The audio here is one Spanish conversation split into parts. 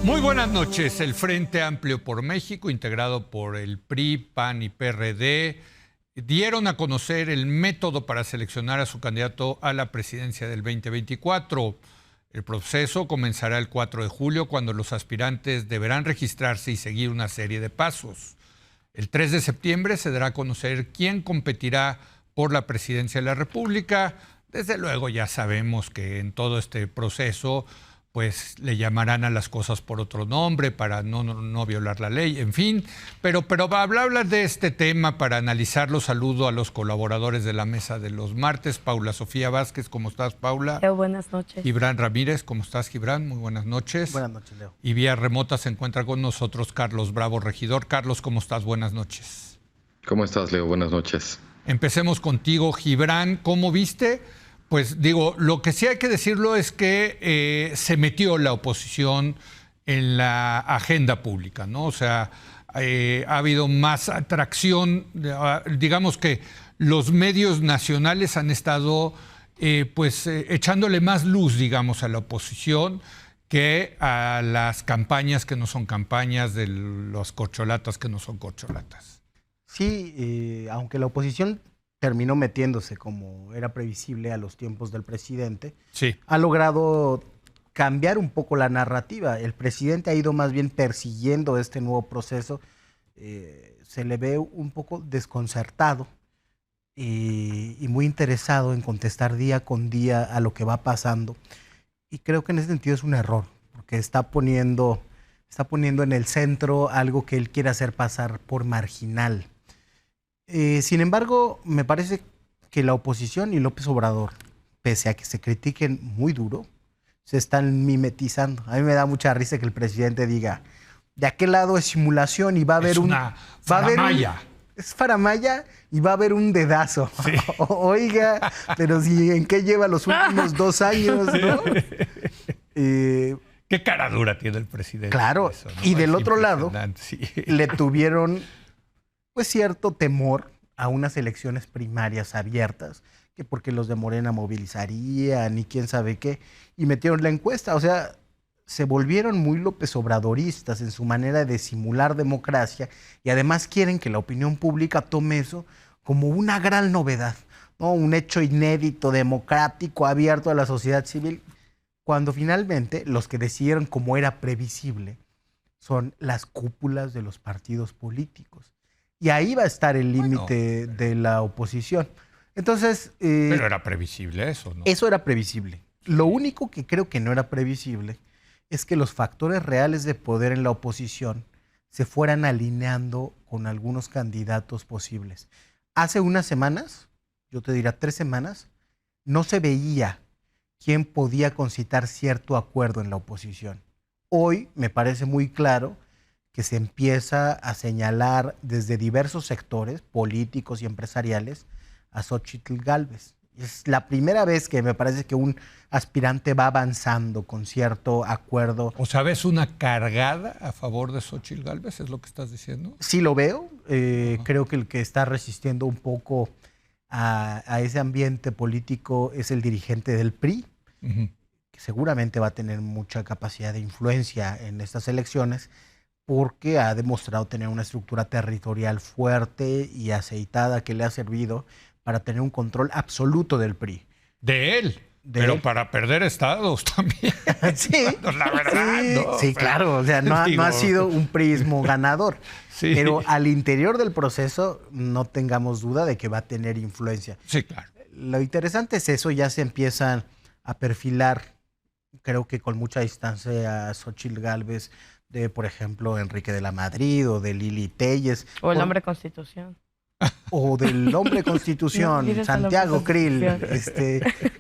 Muy buenas noches. El Frente Amplio por México, integrado por el PRI, PAN y PRD, dieron a conocer el método para seleccionar a su candidato a la presidencia del 2024. El proceso comenzará el 4 de julio, cuando los aspirantes deberán registrarse y seguir una serie de pasos. El 3 de septiembre se dará a conocer quién competirá por la presidencia de la República. Desde luego ya sabemos que en todo este proceso pues le llamarán a las cosas por otro nombre para no violar la ley, en fin. Pero para hablar de este tema, para analizarlo, saludo a los colaboradores de la mesa de los martes. Paula Sofía Vázquez, ¿cómo estás, Paula? Leo, buenas noches. Gibran Ramírez, ¿cómo estás, Gibran? Muy buenas noches. Buenas noches, Leo. Y vía remota se encuentra con nosotros Carlos Bravo, regidor. Carlos, ¿cómo estás? Buenas noches. ¿Cómo estás, Leo? Buenas noches. Empecemos contigo, Gibran. ¿Cómo viste? Pues digo, lo que sí hay que decirlo es que se metió la oposición en la agenda pública, ¿no? O sea, ha habido más atracción, digamos que los medios nacionales han estado echándole más luz, digamos, a la oposición que a las campañas que no son campañas, de los corcholatas que no son corcholatas. Sí, aunque la oposición terminó metiéndose, como era previsible, a los tiempos del presidente, sí, ha logrado cambiar un poco la narrativa. El presidente ha ido más bien persiguiendo este nuevo proceso. Se le ve un poco desconcertado y muy interesado en contestar día con día a lo que va pasando. Y creo que en ese sentido es un error, porque está poniendo en el centro algo que él quiere hacer pasar por marginal. Sin embargo, me parece que la oposición y López Obrador, pese a que se critiquen muy duro, se están mimetizando. A mí me da mucha risa que el presidente diga, de aquel lado es simulación y va a haber es una faramaya. Es faramaya y va a haber un dedazo. Sí. Oiga, pero si en qué lleva los últimos 2 años, ¿no? Qué cara dura tiene el presidente. Claro, eso, ¿no? Y del es otro lado, sí, le tuvieron pues cierto temor a unas elecciones primarias abiertas, que porque los de Morena movilizarían y quién sabe qué, y metieron la encuesta. O sea, se volvieron muy López Obradoristas en su manera de simular democracia, y además quieren que la opinión pública tome eso como una gran novedad, ¿no? Un hecho inédito, democrático, abierto a la sociedad civil, cuando finalmente los que decidieron, como era previsible, son las cúpulas de los partidos políticos. Y ahí va a estar el límite de la oposición. Entonces... pero era previsible eso, ¿no? Eso era previsible. Lo único que creo que no era previsible es que los factores reales de poder en la oposición se fueran alineando con algunos candidatos posibles. Hace unas semanas, yo te diría 3 semanas, no se veía quién podía concitar cierto acuerdo en la oposición. Hoy me parece muy claro que se empieza a señalar desde diversos sectores políticos y empresariales a Xóchitl Gálvez. Es la primera vez que me parece que un aspirante va avanzando con cierto acuerdo. O sea, ¿ves una cargada a favor de Xóchitl Gálvez? ¿Es lo que estás diciendo? Sí lo veo. Creo que el que está resistiendo un poco a ese ambiente político es el dirigente del PRI, que seguramente va a tener mucha capacidad de influencia en estas elecciones, porque ha demostrado tener una estructura territorial fuerte y aceitada que le ha servido para tener un control absoluto del PRI. De él. Pero para perder estados también. Sí, la verdad. Sí, ¿no? sí, claro. O sea, no ha sido un priismo ganador. Sí. Pero al interior del proceso no tengamos duda de que va a tener influencia. Sí, claro. Lo interesante es eso, ya se empiezan a perfilar, creo que con mucha distancia, a Xóchitl Gálvez, de, por ejemplo, Enrique de la Madrid o de Lili Téllez. O el hombre Constitución. O del hombre Constitución, Santiago Krill,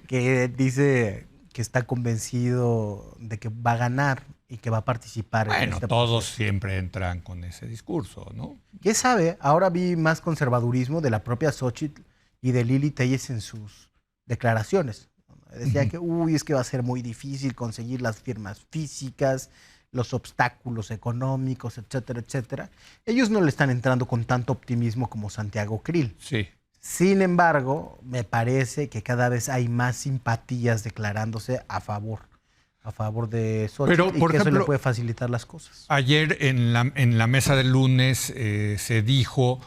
que dice que está convencido de que va a ganar y que va a participar en este todos proceso. siempre entran con ese discurso, ¿no? ¿Qué sabe? Ahora vi más conservadurismo de la propia Xóchitl y de Lili Téllez en sus declaraciones. Decía que, es que va a ser muy difícil conseguir las firmas físicas, los obstáculos económicos, etcétera, etcétera. Ellos no le están entrando con tanto optimismo como Santiago Krill. Sí. Sin embargo, me parece que cada vez hay más simpatías declarándose a favor a favor de Xochitl, Pero, y por que eso ejemplo, le puede facilitar las cosas. Ayer en la mesa del lunes se dijo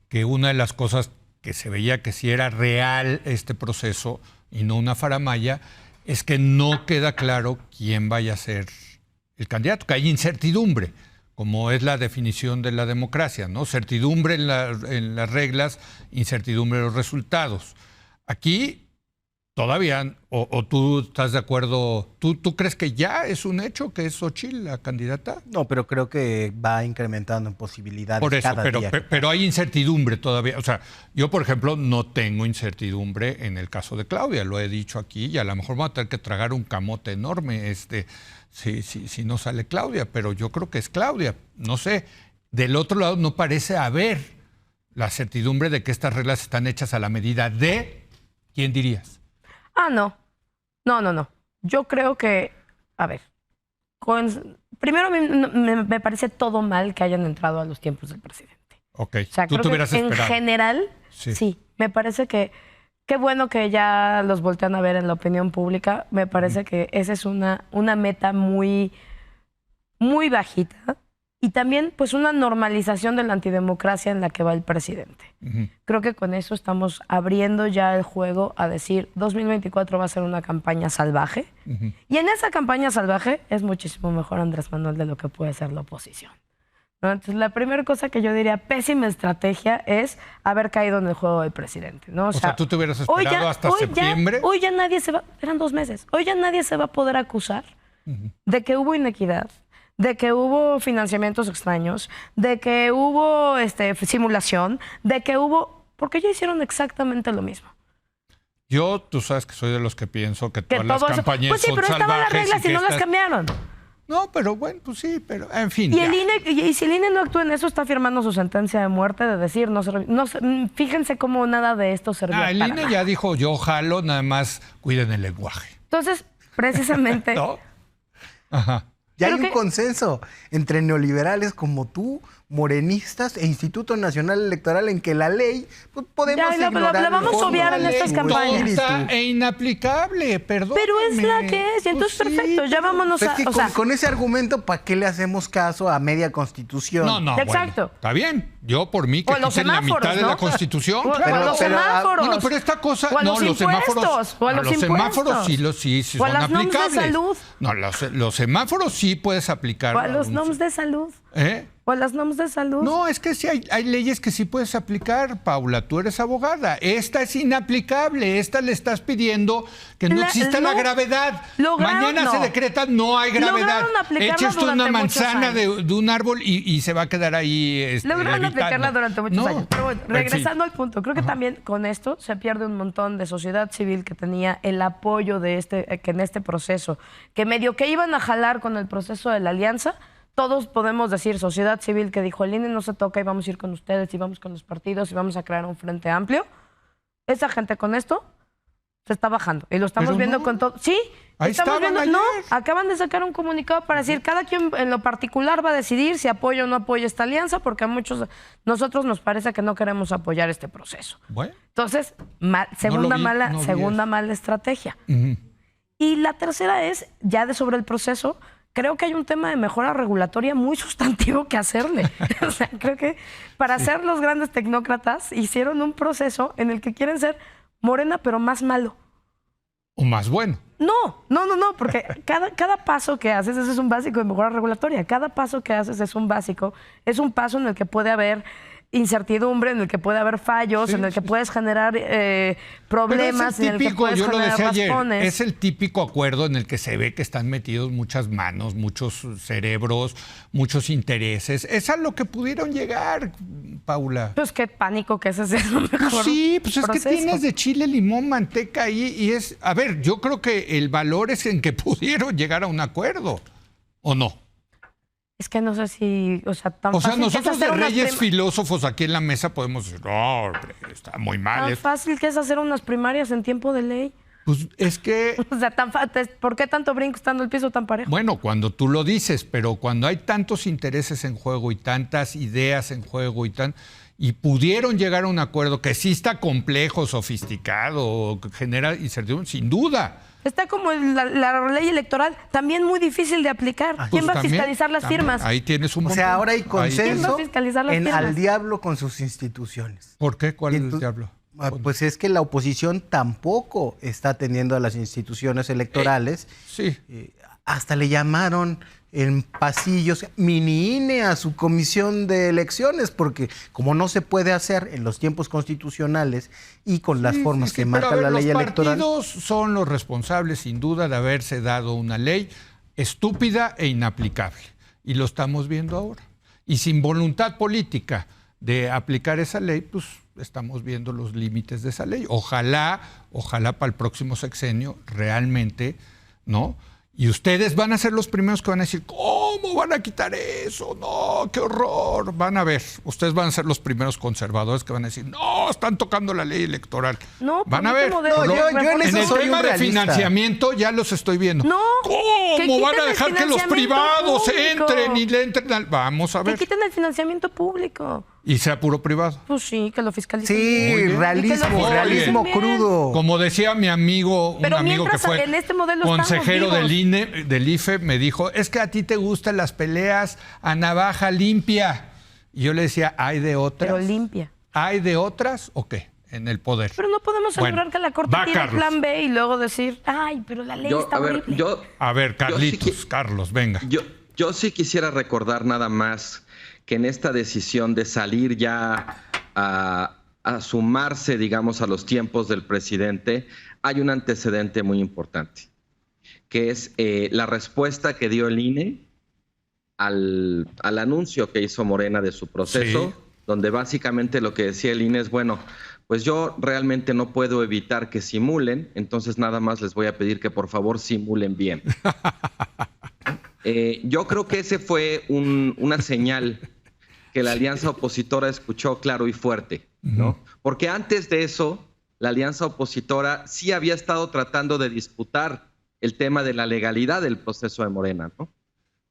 que una de las cosas que se veía que sí era real este proceso y no una faramalla es que no queda claro quién vaya a ser el candidato, que hay incertidumbre, como es la definición de la democracia, ¿no? Certidumbre en las reglas, incertidumbre en los resultados. Aquí todavía, o tú estás de acuerdo, ¿tú crees que ya es un hecho que es Xochitl la candidata? No, pero creo que va incrementando en posibilidades Por eso, cada día. pero hay incertidumbre todavía. O sea, yo, por ejemplo, no tengo incertidumbre en el caso de Claudia, lo he dicho aquí, y a lo mejor voy a tener que tragar un camote enorme si no sale Claudia, pero yo creo que es Claudia. No sé, del otro lado no parece haber la certidumbre de que estas reglas están hechas a la medida de, ¿quién dirías? No. No. Yo creo que, a ver, primero me parece todo mal que hayan entrado a los tiempos del presidente. Ok, O sea, tú creo te que hubieras en esperado. general, sí, me parece que qué bueno que ya los voltean a ver en la opinión pública. Me parece que esa es una meta muy, muy bajita. Y también, pues, una normalización de la antidemocracia en la que va el presidente. Creo que con eso estamos abriendo ya el juego a decir 2024 va a ser una campaña salvaje. Y en esa campaña salvaje es muchísimo mejor Andrés Manuel de lo que puede ser la oposición, ¿no? Entonces, la primera cosa que yo diría, pésima estrategia, es haber caído en el juego del presidente, ¿no? O sea, ¿tú te hubieras esperado hasta septiembre? Hoy ya nadie se va, eran 2 meses, hoy ya nadie se va a poder acusar de que hubo inequidad, de que hubo financiamientos extraños, de que hubo simulación, de que hubo... Porque ellos hicieron exactamente lo mismo. Tú sabes que soy de los que pienso que todas las todo eso- campañas Pues sí, son pero estaban las salvajes reglas y no las estas- cambiaron. No, pero bueno, pues sí, pero en fin. Y, ya. el INE, y si el INE no actúa en eso, está firmando su sentencia de muerte de decir, fíjense cómo nada de esto servía El para INE nada. ya dijo, yo jalo, nada más cuiden el lenguaje. Entonces, precisamente... ¿No? Ajá. Ya hay Creo un que- consenso entre neoliberales como tú, morenistas e Instituto Nacional Electoral en que la ley, pues podemos Ya, la ignorar vamos a el obviar en fondo, estas su campañas. espíritu. Tonta e inaplicable, perdón. Pero es la que es, y entonces perfecto, ya vámonos Es a... que o sea, con ese argumento, ¿para qué le hacemos caso a media constitución? No, Exacto. bueno, está bien. Yo por mí que O a los quiten la mitad semáforos, de ¿no? la Constitución. O claro. a los Pero, semáforos. Bueno, pero esta cosa, O a los los semáforos, impuestos, o a los semáforos impuestos. sí O a son las normas de aplicables. salud. No, los semáforos sí puedes aplicar. o a los NOMS de salud. ¿Eh? O a las NOMS de salud. No, es que sí hay leyes que sí puedes aplicar, Paula. Tú eres abogada. Esta es inaplicable. Esta le estás pidiendo que no exista la gravedad. Mañana se decreta, no hay gravedad. Lograron aplicarla Echa usted una durante muchos manzana años. de un árbol y se va a quedar ahí. Lograron levitando. aplicarla durante muchos No. años. Pero bueno, En fin. regresando al punto, creo que también con esto se pierde un montón de sociedad civil que tenía el apoyo de que en este proceso, que medio que iban a jalar con el proceso de la alianza. Todos podemos decir sociedad civil que dijo el INE no se toca y vamos a ir con ustedes y vamos con los partidos y vamos a crear un frente amplio. Esa gente con esto se está bajando y lo estamos Pero viendo no. con todo. Sí, Ahí estamos estaban viendo. No, ayer. acaban de sacar un comunicado para decir cada quien en lo particular va a decidir si apoya o no apoya esta alianza, porque a nosotros nos parece que no queremos apoyar este proceso. Bueno. Entonces, segunda vi, mala, no vi segunda eso. mala estrategia. Ujú. Y la tercera es, ya sobre el proceso, creo que hay un tema de mejora regulatoria muy sustantivo que hacerle. O sea, creo que para ser los grandes tecnócratas hicieron un proceso en el que quieren ser Morena, pero más malo. O más bueno. No, porque cada paso que haces, ese es un básico de mejora regulatoria. Cada paso que haces es un básico, es un paso en el que puede haber incertidumbre, en el que puede haber fallos, Sí, en el que sí. puedes generar problemas, Pero es en el que típico, puedes yo lo generar decía ayer, raspones. es el típico acuerdo en el que se ve que están metidos muchas manos, muchos cerebros, muchos intereses. Es a lo que pudieron llegar, Paula. Pues qué pánico que ese es el mejor Pues sí, pues es proceso. que tienes de chile, limón, manteca ahí y es... A ver, yo creo que el valor es en que pudieron llegar a un acuerdo, ¿o no? Es que no sé si, o sea, tan O sea, fácil que es nosotros de hacer unas reyes filósofos aquí en la mesa podemos decir, no, hombre, está muy mal. tan fácil que es hacer unas primarias en tiempo de ley. Pues es que... O sea, ¿por qué tanto brinco estando el piso tan parejo? Bueno, cuando tú lo dices, pero cuando hay tantos intereses en juego y tantas ideas en juego y pudieron llegar a un acuerdo que sí está complejo, sofisticado, genera incertidumbre, sin duda. Está como la ley electoral, también muy difícil de aplicar. ¿Quién Pues va a también, fiscalizar las firmas? Ahí tienes un O montón. sea, ahora hay ¿Quién va a consenso fiscalizar las en firmas? al diablo con sus instituciones. ¿Por qué? ¿Cuál es el Entonces, diablo? Pues es que la oposición tampoco está atendiendo a las instituciones electorales. Sí. Hasta le llamaron en pasillos mini INE a su comisión de elecciones, porque como no se puede hacer en los tiempos constitucionales y con las formas que marca pero a ver, la ley electoral. Los partidos son los responsables, sin duda, de haberse dado una ley estúpida e inaplicable. Y lo estamos viendo ahora. Y sin voluntad política de aplicar esa ley, pues estamos viendo los límites de esa ley. Ojalá para el próximo sexenio realmente, ¿no? Y ustedes van a ser los primeros que van a decir, ¿cómo van a quitar eso? No, qué horror. Van a ver, ustedes van a ser los primeros conservadores que van a decir, no, están tocando la ley electoral. No, van a ver. modelo, No, yo en eso En el soy tema un de realista. financiamiento ya los estoy viendo. No, que ¿Cómo van quiten a el dejar que los financiamiento privados público. entren y le entren al... Vamos a Que ver. quiten el financiamiento público. Y sea puro privado. Pues sí, que lo fiscalicen. Sí, Muy bien. realismo, Muy realismo bien. crudo. Como decía mi amigo, un Pero amigo que mientras fue en este modelo consejero estamos del vivos. INE, del IFE, me dijo, es que a ti te gustan las peleas a navaja limpia. Y yo le decía, ¿hay de otras? Pero limpia. ¿Hay de otras o qué? En el poder. Pero no podemos Bueno, asegurar que la Corte va, tire el Carlos. plan B y luego decir, ay, pero la ley está horrible. A ver, Carlitos, sí Carlos, venga. Yo sí quisiera recordar nada más que en esta decisión de salir ya a sumarse, digamos, a los tiempos del presidente, hay un antecedente muy importante, que es la respuesta que dio el INE al anuncio que hizo Morena de su proceso, Sí. donde básicamente lo que decía el INE es, bueno, pues yo realmente no puedo evitar que simulen, entonces nada más les voy a pedir que por favor simulen bien. Yo creo que ese fue una señal que la alianza opositora escuchó claro y fuerte, ¿no? Porque antes de eso, la alianza opositora sí había estado tratando de disputar el tema de la legalidad del proceso de Morena, ¿no?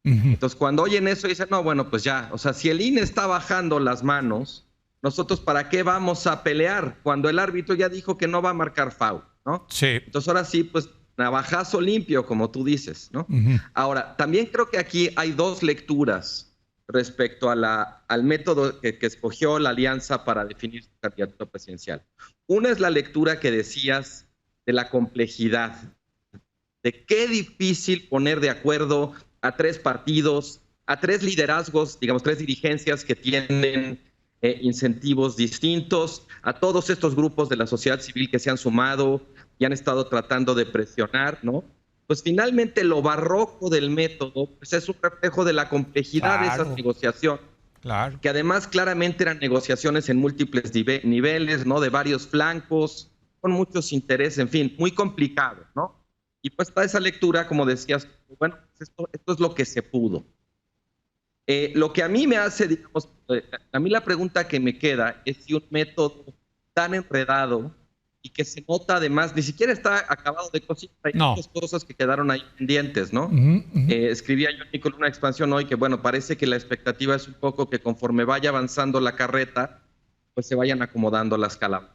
Entonces, cuando oyen eso, dicen, no, bueno, pues ya, o sea, si el INE está bajando las manos, nosotros ¿para qué vamos a pelear? Cuando el árbitro ya dijo que no va a marcar foul, ¿no? Sí. Entonces, ahora sí, pues, navajazo limpio, como tú dices, ¿no? Ahora, también creo que aquí hay dos lecturas respecto al método que escogió la alianza para definir su candidatura presidencial. Una es la lectura que decías de la complejidad, de qué difícil poner de acuerdo a tres partidos, a tres liderazgos, digamos, tres dirigencias que tienen incentivos distintos, a todos estos grupos de la sociedad civil que se han sumado y han estado tratando de presionar, ¿no? Pues finalmente lo barroco del método pues es un reflejo de la complejidad de esa negociación. Claro. Que además claramente eran negociaciones en múltiples niveles, ¿no? De varios flancos, con muchos intereses, en fin, muy complicado, ¿no? Y pues está esa lectura, como decías, bueno, esto es lo que se pudo. Lo que a mí me hace, digamos, a mí la pregunta que me queda es si un método tan enredado y que se nota además, ni siquiera está acabado de cocinar, hay muchas cosas que quedaron ahí pendientes, ¿no? Escribía yo, Nicolás, una expansión hoy que, bueno, parece que la expectativa es un poco que conforme vaya avanzando la carreta, pues se vayan acomodando las calabazas.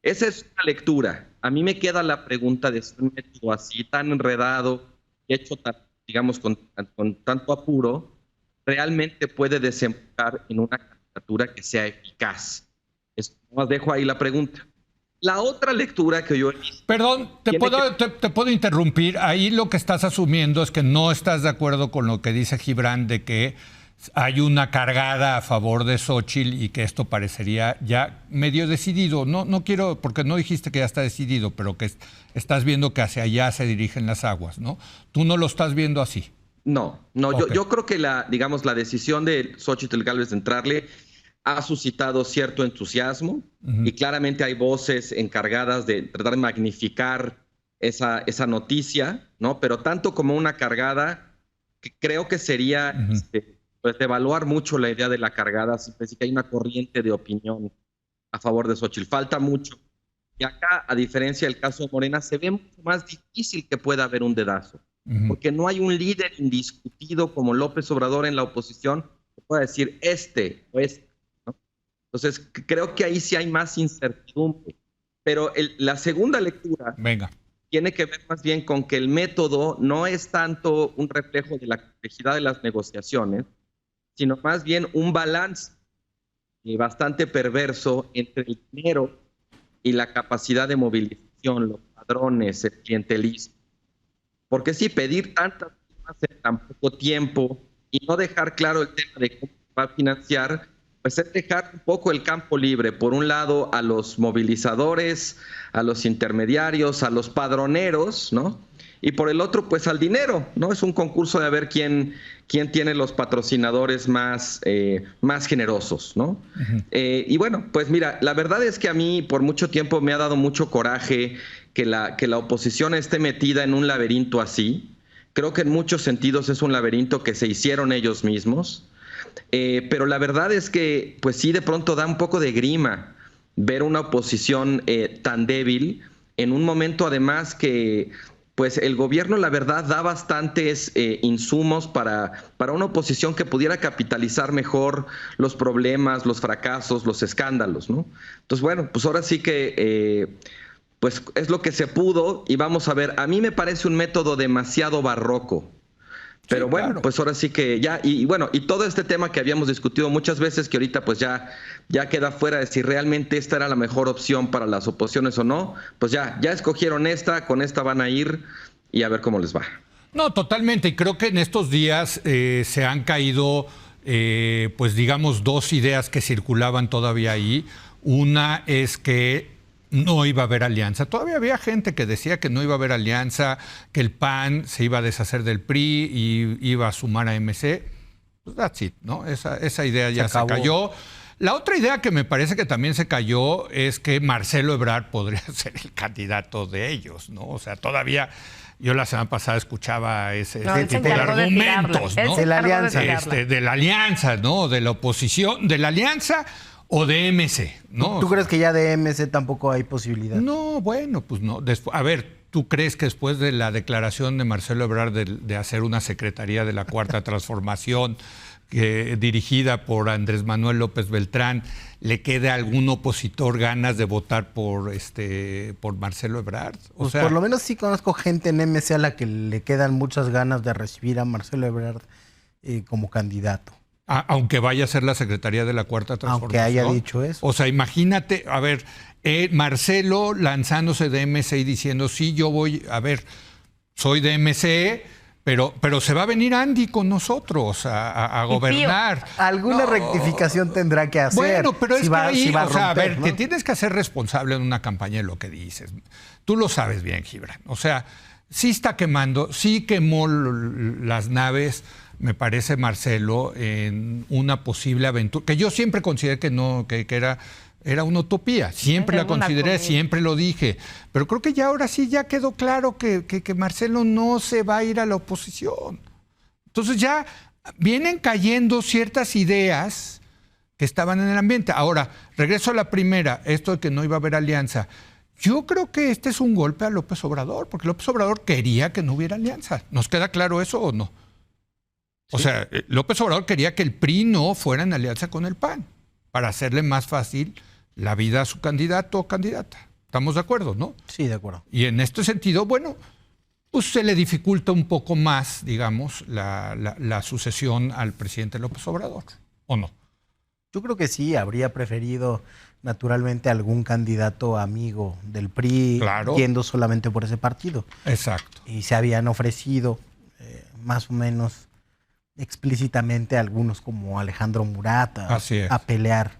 Esa es una lectura. A mí me queda la pregunta de si un método así, tan enredado, hecho, digamos, con tanto apuro, realmente puede desembocar en una candidatura que sea eficaz. Más dejo ahí la pregunta. La otra lectura que yo he visto... Perdón, te puedo interrumpir. Ahí lo que estás asumiendo es que no estás de acuerdo con lo que dice Gibran de que hay una cargada a favor de Xóchitl y que esto parecería ya medio decidido. No quiero, porque no dijiste que ya está decidido, pero que estás viendo que hacia allá se dirigen las aguas, ¿no? Tú no lo estás viendo así. No, Okay. yo creo que la decisión de Xóchitl Gálvez de entrarle ha suscitado cierto entusiasmo y claramente hay voces encargadas de tratar de magnificar esa noticia, ¿no? Pero tanto como una cargada, que creo que sería pues devaluar mucho la idea de la cargada, si que hay una corriente de opinión a favor de Xóchitl. Falta mucho. Y acá, a diferencia del caso de Morena, se ve mucho más difícil que pueda haber un dedazo. Porque no hay un líder indiscutido como López Obrador en la oposición que pueda decir este o este, ¿no? Entonces, creo que ahí sí hay más incertidumbre. Pero la segunda lectura, Venga, tiene que ver más bien con que el método no es tanto un reflejo de la complejidad de las negociaciones, sino más bien un balance bastante perverso entre el dinero y la capacidad de movilización, los padrones, el clientelismo. Porque sí, pedir tantas cosas en tan poco tiempo y no dejar claro el tema de cómo se va a financiar, pues es dejar un poco el campo libre, por un lado a los movilizadores, a los intermediarios, a los padroneros, ¿no? Y por el otro, pues al dinero, ¿no? Es un concurso de ver quién tiene los patrocinadores más generosos, ¿no? Y bueno, pues mira, la verdad es que a mí por mucho tiempo me ha dado mucho coraje que la oposición esté metida en un laberinto así. Creo que en muchos sentidos es un laberinto que se hicieron ellos mismos. Pero la verdad es que, pues sí, de pronto da un poco de grima ver una oposición tan débil en un momento además que, pues el gobierno, la verdad, da bastantes insumos para una oposición que pudiera capitalizar mejor los problemas, los fracasos, los escándalos, ¿no? Entonces, bueno, pues ahora sí que, pues es lo que se pudo y vamos a ver. A mí me parece un método demasiado barroco. Pero sí, bueno, claro. pues ahora sí que ya, y bueno, y todo este tema que habíamos discutido muchas veces, que ahorita pues ya queda fuera de si realmente esta era la mejor opción para las oposiciones o no, pues ya escogieron esta, con esta van a ir y a ver cómo les va. No, totalmente, y creo que en estos días se han caído, pues digamos, dos ideas que circulaban todavía ahí. Una es que no iba a haber alianza. Todavía había gente que decía que no iba a haber alianza, que el PAN se iba a deshacer del PRI y iba a sumar a MC. Pues that's it, ¿no? Esa idea ya se cayó. La otra idea que me parece que también se cayó es que Marcelo Ebrard podría ser el candidato de ellos, ¿no? O sea, todavía yo la semana pasada escuchaba ese tipo de argumentos, ¿no? De la alianza. De la alianza, ¿no? De la oposición, de la alianza o de MC, ¿no? ¿Tú crees que ya de MC tampoco hay posibilidad? No, bueno, pues no. A ver, ¿tú crees que después de la declaración de Marcelo Ebrard de hacer una secretaría de la Cuarta Transformación dirigida por Andrés Manuel López Beltrán, le quede a algún opositor ganas de votar por Marcelo Ebrard? Pues por lo menos sí conozco gente en MC a la que le quedan muchas ganas de recibir a Marcelo Ebrard como candidato. Aunque vaya a ser la Secretaría de la Cuarta Transformación. Aunque haya dicho eso. O sea, imagínate, a ver, Marcelo lanzándose de MC y diciendo, sí, yo voy, a ver, soy de MC, pero se va a venir Andy con nosotros a gobernar. Alguna rectificación tendrá que hacer. Bueno, pero es que ahí, si va a romper, a ver, ¿no? te tienes que hacer responsable en una campaña de lo que dices. Tú lo sabes bien, Gibran. O sea, sí está quemando, sí quemó las naves, me parece, Marcelo, en una posible aventura, que yo siempre consideré que no, que era una utopía. Siempre la consideré, siempre lo dije. Pero creo que ya ahora sí ya quedó claro que Marcelo no se va a ir a la oposición. Entonces ya vienen cayendo ciertas ideas que estaban en el ambiente. Ahora, regreso a la primera, esto de que no iba a haber alianza. Yo creo que este es un golpe a López Obrador, porque López Obrador quería que no hubiera alianza. ¿Nos queda claro eso o no? O sea, López Obrador quería que el PRI no fuera en alianza con el PAN para hacerle más fácil la vida a su candidato o candidata. ¿Estamos de acuerdo, no? Sí, de acuerdo. Y en este sentido, bueno, pues se le dificulta un poco más, digamos, la sucesión al presidente López Obrador, ¿o no? Yo creo que sí, habría preferido naturalmente algún candidato amigo del PRI, claro, yendo solamente por ese partido. Exacto. Y se habían ofrecido más o menos explícitamente algunos como Alejandro Murat a pelear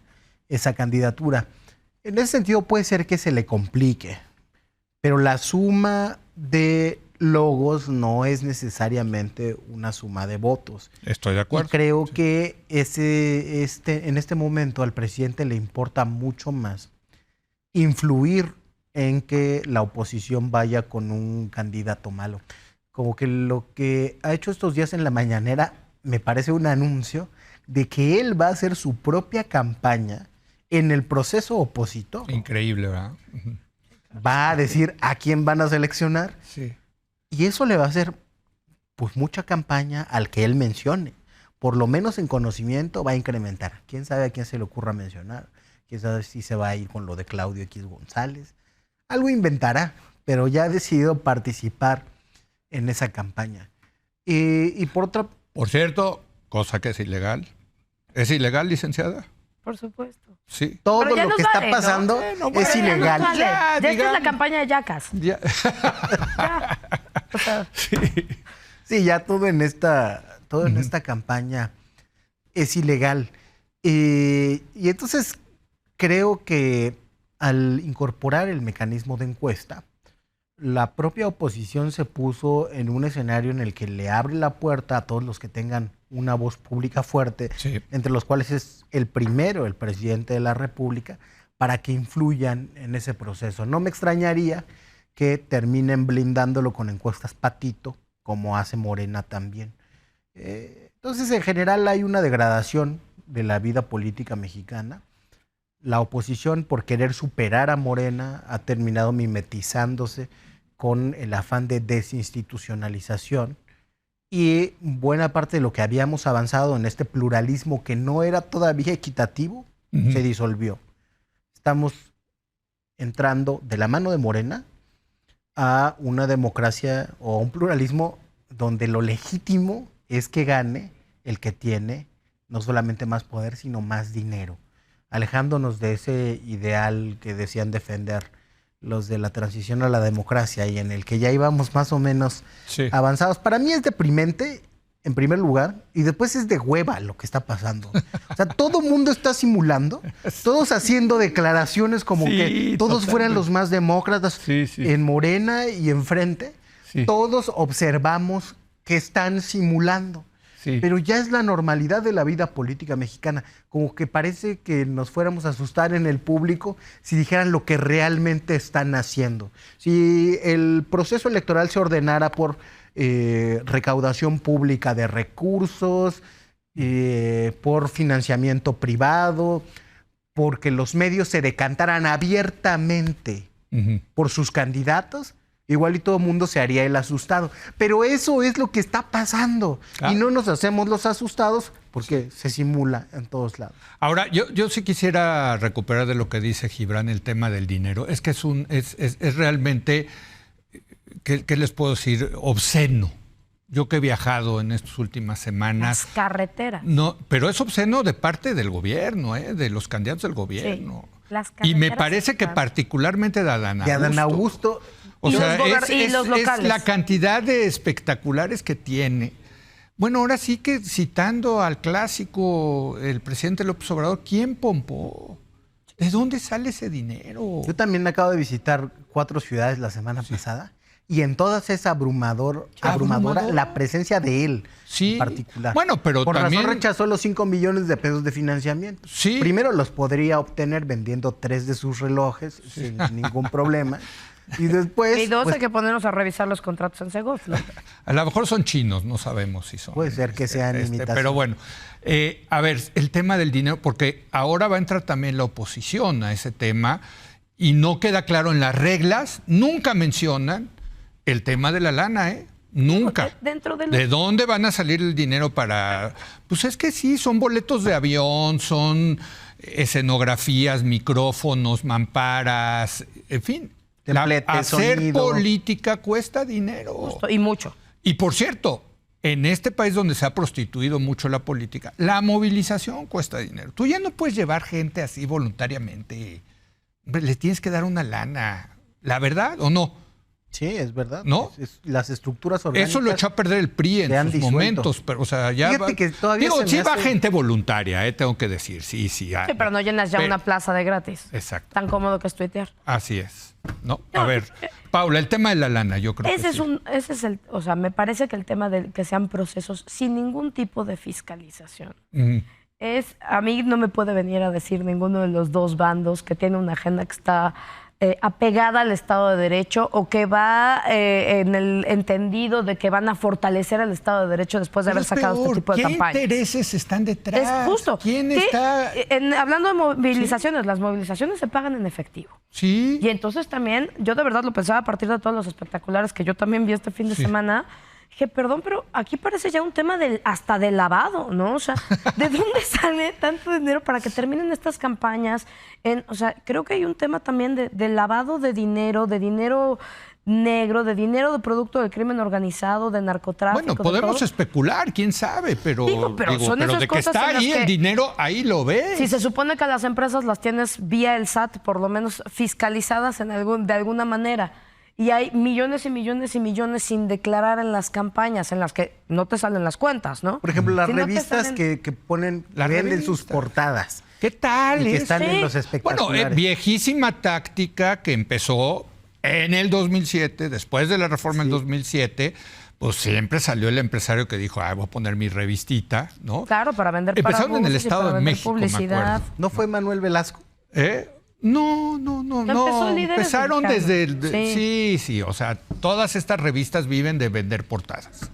esa candidatura. En ese sentido puede ser que se le complique, pero la suma de logos no es necesariamente una suma de votos. Estoy de acuerdo. Y creo que en este momento al presidente le importa mucho más influir en que la oposición vaya con un candidato malo. Como que lo que ha hecho estos días en la mañanera me parece un anuncio de que él va a hacer su propia campaña en el proceso opositor. Increíble, ¿verdad? Va a decir a quién van a seleccionar. Sí. Y eso le va a hacer pues mucha campaña al que él mencione. Por lo menos en conocimiento va a incrementar. ¿Quién sabe a quién se le ocurra mencionar? ¿Quién sabe si se va a ir con lo de Claudio X González? Algo inventará, pero ya ha decidido participar en esa campaña. Y por otra... Por cierto, cosa que es ilegal. ¿Es ilegal, licenciada? Por supuesto. Sí. Todo Pero ya lo nos que vale, está ¿no? pasando Bueno, es bueno, ilegal. Ya, Ya, esta es la digamos. campaña de Yacas. Ya. Ya. O sea, Sí, ya todo en esta campaña es ilegal. Y entonces creo que al incorporar el mecanismo de encuesta, la propia oposición se puso en un escenario en el que le abre la puerta a todos los que tengan una voz pública fuerte, Sí. entre los cuales es el primero, el presidente de la República, para que influyan en ese proceso. No me extrañaría que terminen blindándolo con encuestas patito, como hace Morena también. Entonces, en general, hay una degradación de la vida política mexicana. La oposición, por querer superar a Morena, ha terminado mimetizándose con el afán de desinstitucionalización, y buena parte de lo que habíamos avanzado en este pluralismo que no era todavía equitativo, se disolvió. Estamos entrando de la mano de Morena a una democracia o un pluralismo donde lo legítimo es que gane el que tiene no solamente más poder, sino más dinero, alejándonos de ese ideal que decían defender los de la transición a la democracia y en el que ya íbamos más o menos avanzados. Para mí es deprimente, en primer lugar, y después es de hueva lo que está pasando. O sea, todo mundo está simulando, todos haciendo declaraciones como que todos fueran los más demócratas en Morena y enfrente. Todos observamos que están simulando. Pero ya es la normalidad de la vida política mexicana. Como que parece que nos fuéramos a asustar en el público si dijeran lo que realmente están haciendo. Si el proceso electoral se ordenara por recaudación pública de recursos, por financiamiento privado, porque los medios se decantaran abiertamente por sus candidatos, igual y todo el mundo se haría el asustado. Pero eso es lo que está pasando. Y no nos hacemos los asustados porque se simula en todos lados. Ahora, yo sí quisiera recuperar de lo que dice Gibran el tema del dinero. Es que es realmente, ¿qué les puedo decir? Obsceno. Yo que he viajado en estas últimas semanas. Las carreteras. No, pero es obsceno de parte del gobierno, de los candidatos del gobierno. Sí, las y me carreteras parece que están. particularmente de Adán Augusto. De Adán Augusto. O Y sea, los locales. es la cantidad de espectaculares que tiene. Bueno, ahora sí que citando al clásico, el presidente López Obrador, ¿quién pompó? ¿De dónde sale ese dinero? Yo también acabo de visitar 4 ciudades la semana pasada y en todas es abrumadora la presencia de él en particular. Bueno, pero por también razón rechazó los 5 millones de pesos de financiamiento. Sí. Primero los podría obtener vendiendo 3 de sus relojes sin ningún problema. Y después... Y dos, pues, hay que ponernos a revisar los contratos en Segov, ¿no? a lo mejor son chinos, no sabemos si son. Puede ser que sean imitaciones. Pero bueno, a ver, el tema del dinero, porque ahora va a entrar también la oposición a ese tema y no queda claro en las reglas, nunca mencionan el tema de la lana, Nunca. Dentro de los... ¿De dónde van a salir el dinero para...? Pues es que sí, son boletos de avión, son escenografías, micrófonos, mamparas, en fin. Hacer sonido. política cuesta dinero. Justo, y mucho. Y por cierto, en este país donde se ha prostituido mucho la política, la movilización cuesta dinero. Tú ya no puedes llevar gente así voluntariamente. Hombre, le tienes que dar una lana. ¿La verdad o no? Sí, es verdad. ¿No? Las estructuras orgánicas... Eso lo echó a perder el PRI en sus momentos. Pero, o sea, ya Fíjate que todavía digo, se me sí va hace- gente voluntaria, tengo que decir. Sí. Sí, pero no llenas ya Pero- una plaza de gratis. Exacto. Tan cómodo que es tuitear. Así es. ¿No? No, A ver, Paula, el tema de la lana, yo creo que sí. Ese es el, o sea, me parece que el tema de que sean procesos sin ningún tipo de fiscalización a mí no me puede venir a decir ninguno de los dos bandos que tiene una agenda que está apegada al Estado de Derecho o que va en el entendido de que van a fortalecer el Estado de Derecho después de haber sacado este tipo de campañas. ¿Qué intereses están detrás? Es justo. ¿Quién Que, está...? hablando de movilizaciones, las movilizaciones se pagan en efectivo. Sí. Y entonces también, yo de verdad lo pensaba a partir de todos los espectaculares que yo también vi este fin de semana. Dije, perdón, pero aquí parece ya un tema hasta de lavado, ¿no? O sea, ¿de dónde sale tanto dinero para que terminen estas campañas? O sea, creo que hay un tema también de lavado de dinero negro, de dinero de producto del crimen organizado, de narcotráfico. Bueno, podemos de todo. especular, quién sabe, pero, Pero son esas de que cosas está en las ahí que- el dinero, ahí lo ves. Si se supone que las empresas las tienes vía el SAT, por lo menos fiscalizadas de alguna manera, y hay millones y millones y millones sin declarar en las campañas, en las que no te salen las cuentas, ¿no? Por ejemplo, las Si no te revistas salen- que ponen, Las venden revistas. sus portadas. ¿Qué tal? Y que es? están en Sí. los Bueno, espectaculares. viejísima táctica que empezó en el 2007, después de la reforma del 2007, pues siempre salió el empresario que dijo, voy a poner mi revistita, ¿no? Claro, para vender Empezaron en el parabuses y Estado para de vender México, me publicidad. acuerdo. ¿No fue Manuel Velasco? No. Empezó Líderes Empezaron Mexicanos. desde el... Sí, o sea, todas estas revistas viven de vender portadas,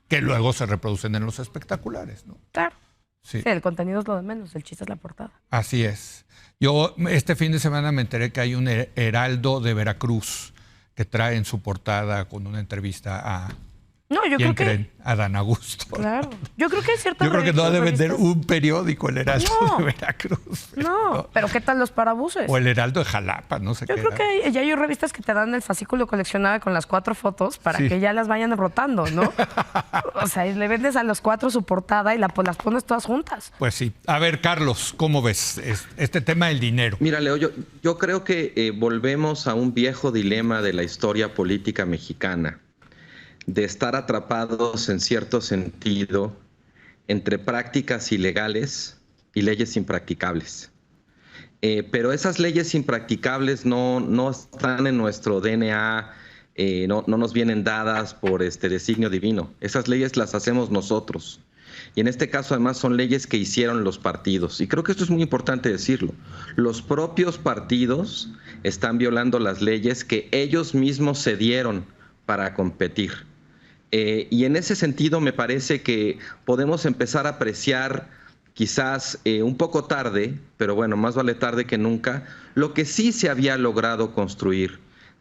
que luego se reproducen en los espectaculares, ¿no? Claro. Sí. Sí, el contenido es lo de menos, el chiste es la portada. Así es. Yo este fin de semana me enteré que hay un Heraldo de Veracruz que trae en su portada con una entrevista a... No, yo ¿Quién creo que... creen? A Dan Augusto. Claro. Yo creo que hay ciertas Yo creo que no ha de vender revistas- un periódico el Heraldo No. de Veracruz. No, pero ¿qué tal los parabuses? O el Heraldo de Jalapa, no sé Yo qué. creo que ya hay revistas que te dan el fascículo coleccionado con las 4 fotos para Sí. que ya las vayan rotando, ¿no? O sea, y le vendes a los 4 su portada y las pones todas juntas. Pues sí. A ver, Carlos, ¿cómo ves este tema del dinero? Mira, Leo, yo creo que volvemos a un viejo dilema de la historia política mexicana, de estar atrapados en cierto sentido entre prácticas ilegales y leyes impracticables. Pero esas leyes impracticables no están en nuestro DNA, no nos vienen dadas por designio divino. Esas leyes las hacemos nosotros. Y en este caso, además, son leyes que hicieron los partidos. Y creo que esto es muy importante decirlo. Los propios partidos están violando las leyes que ellos mismos se dieron para competir. Y en ese sentido me parece que podemos empezar a apreciar, quizás un poco tarde, pero bueno, más vale tarde que nunca, lo que sí se había logrado construir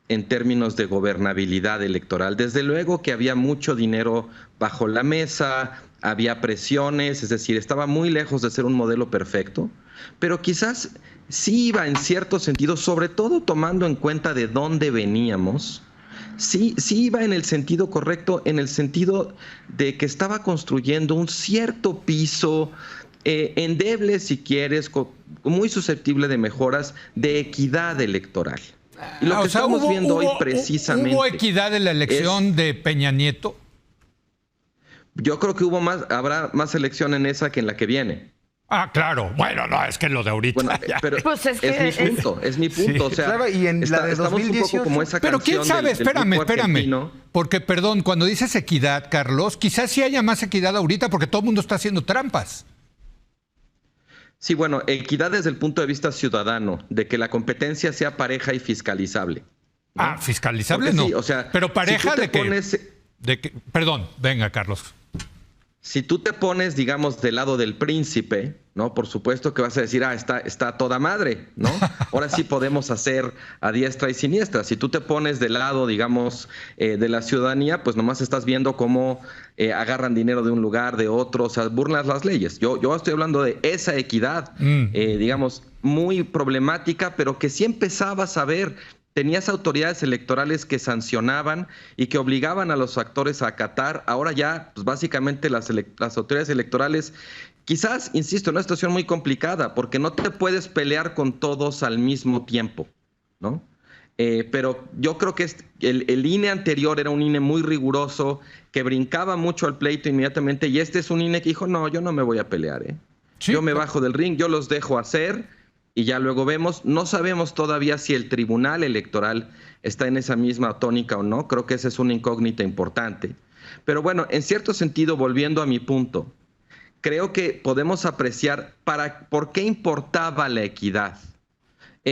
en términos de gobernabilidad electoral. Desde luego que había mucho dinero bajo la mesa, había presiones, es decir, estaba muy lejos de ser un modelo perfecto, pero quizás sí iba en cierto sentido, sobre todo tomando en cuenta de dónde veníamos. Sí iba en el sentido correcto, en el sentido de que estaba construyendo un cierto piso endeble, si quieres, muy susceptible de mejoras, de equidad electoral. Y lo que estamos viendo hoy precisamente... ¿Hubo equidad en la elección de Peña Nieto? Yo creo que habrá más elección en esa que en la que viene. Claro. Bueno, no, es que lo de ahorita. Bueno, ya. pero Pues es es que mi punto, es mi punto. O sea, Claro, y en la de estamos un 2018, poco como esa Pero canción quién sabe, del espérame. grupo argentino. Porque, perdón, cuando dices equidad, Carlos, quizás sí haya más equidad ahorita porque todo el mundo está haciendo trampas. Sí, bueno, equidad desde el punto de vista ciudadano, de que la competencia sea pareja y fiscalizable. ¿no? Fiscalizable Porque no. sí, o sea, pero pareja si tú te de que... pones- Perdón, venga, Carlos. Si tú te pones, digamos, del lado del príncipe, ¿no? Por supuesto que vas a decir, está toda madre, ¿no? Ahora sí podemos hacer a diestra y siniestra. Si tú te pones del lado, digamos, de la ciudadanía, pues nomás estás viendo cómo agarran dinero de un lugar, de otro, o sea, burlas las leyes. Yo estoy hablando de esa equidad, digamos, muy problemática, pero que sí empezabas a ver. Tenías autoridades electorales que sancionaban y que obligaban a los actores a acatar. Ahora ya, pues básicamente las autoridades electorales, quizás, insisto, en una situación muy complicada, porque no te puedes pelear con todos al mismo tiempo, ¿no? Pero yo creo que el INE anterior era un INE muy riguroso, que brincaba mucho al pleito inmediatamente, y este es un INE que dijo, no, yo no me voy a pelear, Sí, yo me bajo del ring, yo los dejo hacer. Y ya luego vemos, no sabemos todavía si el Tribunal Electoral está en esa misma tónica o no, creo que esa es una incógnita importante. Pero bueno, en cierto sentido, volviendo a mi punto, creo que podemos apreciar por qué importaba la equidad.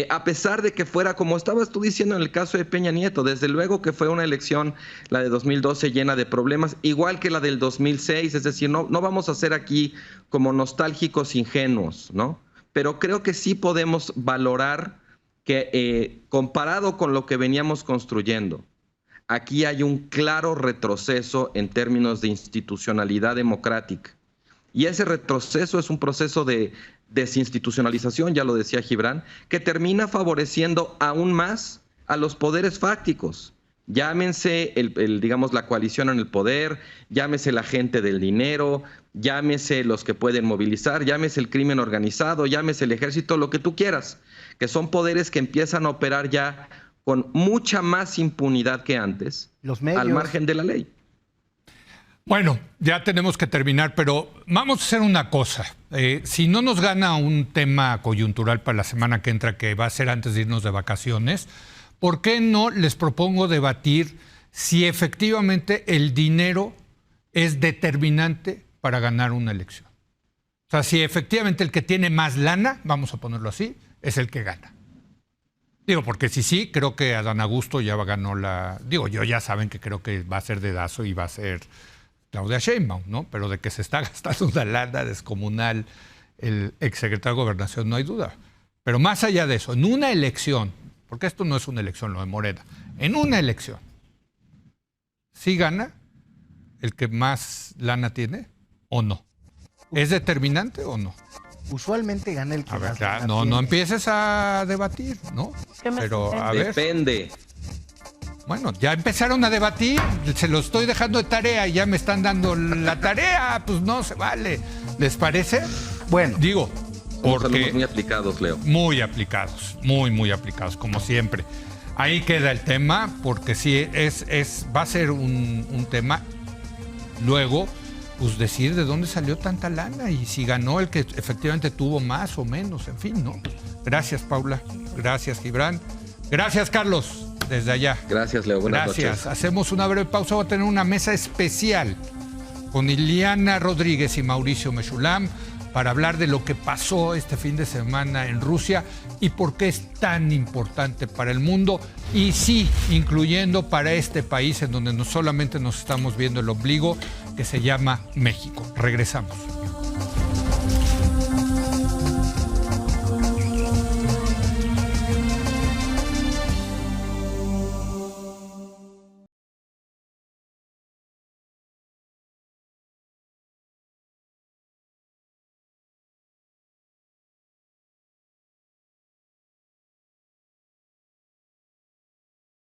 A pesar de que fuera, como estabas tú diciendo en el caso de Peña Nieto, desde luego que fue una elección, la de 2012, llena de problemas, igual que la del 2006, es decir, no vamos a ser aquí como nostálgicos ingenuos, ¿no? Pero creo que sí podemos valorar que comparado con lo que veníamos construyendo, aquí hay un claro retroceso en términos de institucionalidad democrática. Y ese retroceso es un proceso de desinstitucionalización, ya lo decía Gibran, que termina favoreciendo aún más a los poderes fácticos, Llámense digamos, la coalición en el poder, llámese la gente del dinero, llámese los que pueden movilizar, llámese el crimen organizado, llámese el ejército, lo que tú quieras, que son poderes que empiezan a operar ya con mucha más impunidad que antes, Los medios. al margen de la ley. Bueno, ya tenemos que terminar, pero vamos a hacer una cosa. Si no nos gana un tema coyuntural para la semana que entra, que va a ser antes de irnos de vacaciones, ¿por qué no les propongo debatir si efectivamente el dinero es determinante para ganar una elección? O sea, si efectivamente el que tiene más lana, vamos a ponerlo así, es el que gana. Digo, porque si sí, creo que Adán Augusto ya ganó la... Digo, yo ya saben que creo que va a ser Dedazo y va a ser Claudia Sheinbaum, ¿no? Pero de que se está gastando una lana descomunal el exsecretario de Gobernación, no hay duda. Pero más allá de eso, en una elección, porque esto no es una elección, lo de Morena, en una elección, ¿sí gana el que más lana tiene o no? ¿Es determinante o no? Usualmente gana el que A ver, más ya, lana no tiene. empieces a debatir, ¿no? ¿Qué me Pero, a sorprende? ver, Depende. bueno, ya empezaron a debatir, se lo estoy dejando de tarea y ya me están dando la tarea, pues no se vale. ¿Les parece? Bueno, Digo, Somos alumnos muy porque aplicados, Leo. muy aplicados, muy aplicados, como siempre. Ahí queda el tema, porque sí, va a ser un tema. Luego, pues decir de dónde salió tanta lana y si ganó el que efectivamente tuvo más o menos, en fin, ¿no? Gracias, Paula. Gracias, Gibran. Gracias, Carlos, desde allá. Gracias, Leo. Buenas Gracias. noches. Hacemos una breve pausa. Voy a tener una mesa especial con Iliana Rodríguez y Mauricio Mechulam para hablar de lo que pasó este fin de semana en Rusia y por qué es tan importante para el mundo y sí, incluyendo para este país en donde no solamente nos estamos viendo el ombligo, que se llama México. Regresamos.